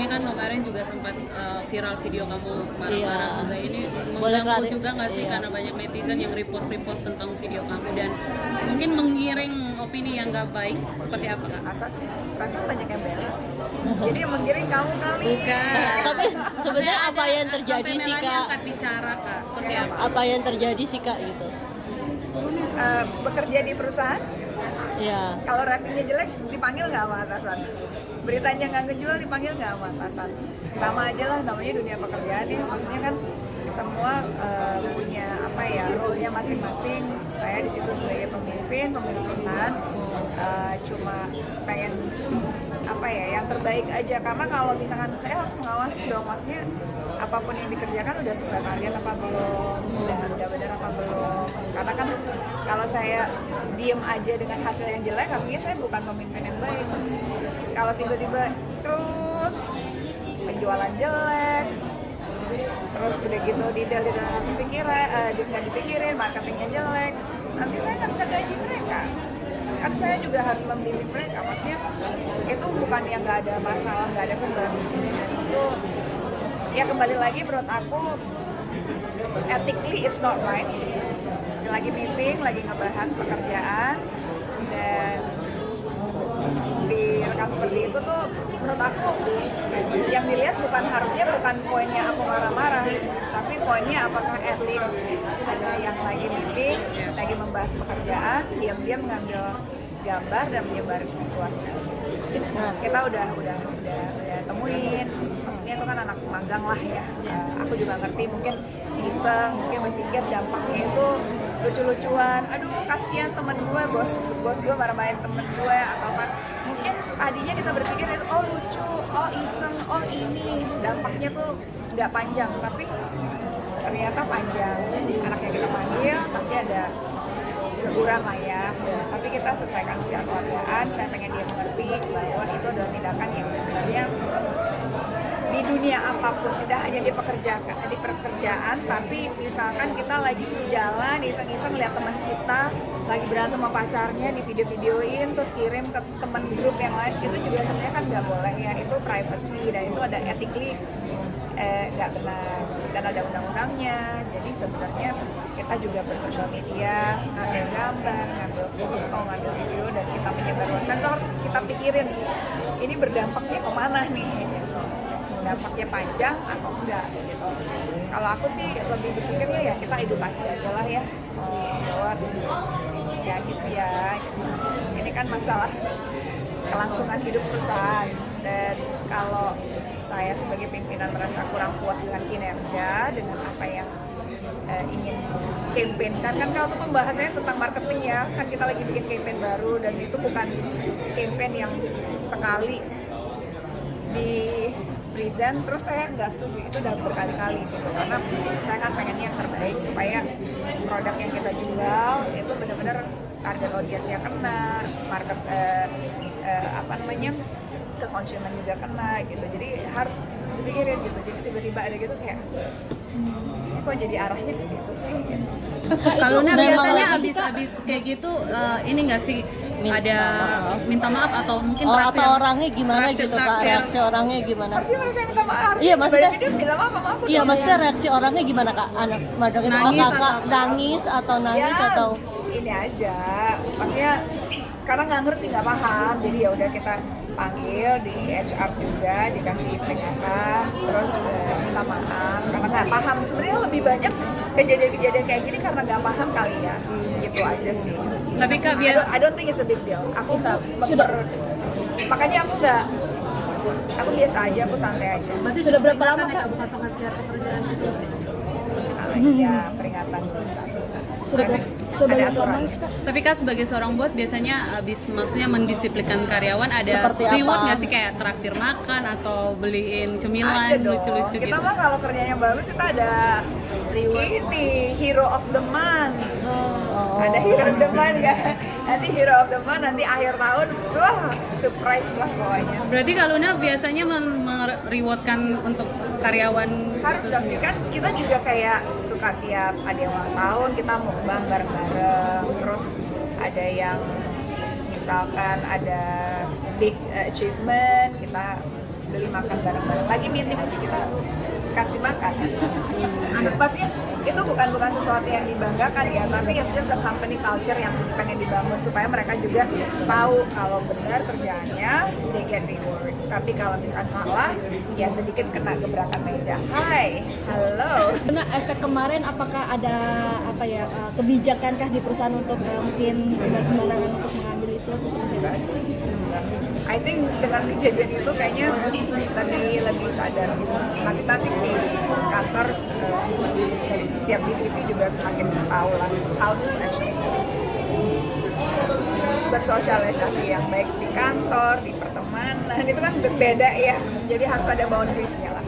ini kan kemarin juga sempat viral video kamu marah-marah juga. Ini Boleh mengganggu juga nggak sih iya. karena banyak netizen yang repost tentang video kamu dan mungkin menggiring opini yang nggak baik seperti apa kak? Asasnya perasaan banyak yang bela. Jadi yang menggiring kamu kali. Bukan. Tapi sebenarnya apa yang terjadi Sampai sih Melanie kak? angkat bicara kak, seperti Ya. apa? Apa yang terjadi sih kak gitu? Bekerja di perusahaan, Ya. kalau ratingnya jelek dipanggil nggak sama atasan? Beritanya nggak ngejual dipanggil nggak sama atasan? Sama aja lah, namanya dunia pekerjaan ya. Maksudnya kan semua punya apa ya, role-nya masing-masing. Saya di situ sebagai pemimpin perusahaan, cuma pengen apa ya, yang terbaik aja. Karena kalau misalkan saya harus mengawasi dong, maksudnya apapun yang dikerjakan udah sesuai target apa belum, udah benar apa belum. Karena kan kalau saya diem aja dengan hasil yang jelek, artinya saya bukan pemimpin yang baik. Kalau tiba-tiba terus penjualan jelek, terus udah gitu detail nggak dipikirin, marketingnya jelek, nanti saya nggak bisa gaji mereka. Kan saya juga harus membimbing mereka, maksudnya itu bukan yang nggak ada masalah, nggak ada sebab. Itu ya kembali lagi menurut aku ethically it's not right. Lagi meeting, lagi ngebahas pekerjaan dan direkam seperti itu tuh menurut aku yang dilihat harusnya bukan poinnya aku marah-marah, tapi poinnya apakah etik. Ada yang lagi meeting, lagi membahas pekerjaan, diam-diam ngambil gambar dan menyebar luasnya. Nah, kita udah temuin, maksudnya itu kan anak magang lah ya. Aku juga ngerti, mungkin iseng, mungkin berpikir dampaknya itu lucu-lucuan. Aduh, kasihan temen gue, bos gue marah-marahin temen gue atau apa. Mungkin tadinya kita berpikir itu oh lucu, oh iseng, oh ini dampaknya tuh nggak panjang, tapi ternyata panjang. Anak yang kita panggil pasti ada teguran lah ya, tapi kita selesaikan secara keluargaan. Saya pengen dia mengerti bahwa itu adalah tindakan yang sebenarnya di dunia apapun, tidak hanya di pekerjaan, tapi misalkan kita lagi jalan iseng-iseng lihat teman kita lagi berantem sama pacarnya, di video-videoin terus kirim ke teman grup yang lain, itu juga sebenarnya kan nggak boleh ya, itu privacy dan itu ada ethically nggak benar dan ada undang-undangnya. Jadi sebenarnya kita juga bersosial media, ngambil gambar, ngambil foto, ngambil video dan kita menyebarluaskan, itu harus kita pikirin ini berdampaknya kemana nih, dampaknya panjang atau enggak gitu. Kalau aku sih lebih berpikirnya ya kita edukasi aja lah ya, bahwa ya gitu ya, ini kan masalah kelangsungan hidup perusahaan. Dan kalau saya sebagai pimpinan merasa kurang puas dengan kinerja, dengan apa yang ingin campaign kan kalau itu pembahasannya tentang marketing ya, kan kita lagi bikin campaign baru dan itu bukan campaign yang sekali di present terus saya nggak setuju, itu udah berkali-kali gitu, karena saya kan pengennya yang terbaik supaya produk yang kita jual itu benar-benar target audiensnya kena, market ke konsumen juga kena gitu. Jadi harus dipikirin gitu. Jadi tiba-tiba ada gitu kayak kok jadi arahnya ke situ sih gitu. Kalau biasanya habis kayak gitu ini nggak sih ada minta maaf atau mungkin atau orangnya gimana gitu kak, reaksi orangnya gimana? Harusnya mereka yang minta maaf. Iya maksudnya dia bilang apa sama aku? Iya maksudnya reaksi orangnya gimana kak? Anak madang itu kakak nangis ya, atau ini aja, maksudnya karena nggak ngerti, nggak paham, jadi ya udah kita panggil di HR juga, dikasih peringatan, terus minta maaf karena nggak paham. Sebenarnya lebih banyak kejadian-kejadian kayak gini karena nggak paham kali ya, gitu aja sih. Tapi kak I don't think it's a big deal. Aku makanya aku biasa aja, aku santai aja. Berarti sudah berapa lama kak bukan pengertian pekerjaan itu? Ya peringatan satu. Sudah ada aturan. Tapi kak sebagai seorang bos biasanya maksudnya mendisiplinkan karyawan ada seperti reward apa? nggak sih, kayak traktir makan atau beliin cemilan Ada dong. lucu-lucu Kita gitu? mah kalau kerjanya bagus kita ada reward. Ini hero of the month. Ada hero of the month kan? Nanti hero of the month nanti akhir tahun, wah surprise lah pokoknya. Berarti Kak Luna biasanya merewardkan untuk karyawan Harus itu dong, sendiri? kan kita juga kayak suka tiap ada yang ulang tahun kita mukbang bareng-bareng, terus ada yang misalkan ada big achievement kita beli makan bareng-bareng. Lagi meeting aja kita kasih makan. Maksudnya itu bukan sesuatu yang dibanggakan ya, tapi it's just a company culture yang pengen dibangun supaya mereka juga tahu kalau benar kerjaannya they get rewards. Tapi kalau misalkan salah, ya sedikit kena gebrakan meja. Hai, halo. Nah, efek kemarin apakah ada kebijakan kah di perusahaan untuk mungkin tidak sembarangan untuk mengambil itu atau seperti Enggak sih. I think dengan kejadian itu kayaknya lebih sadar. Masing-masing di kantor tiap divisi juga semakin tahu lah how to actually bersosialisasi yang baik di kantor, di pertemanan itu kan berbeda ya. Jadi harus ada boundaries-nya lah.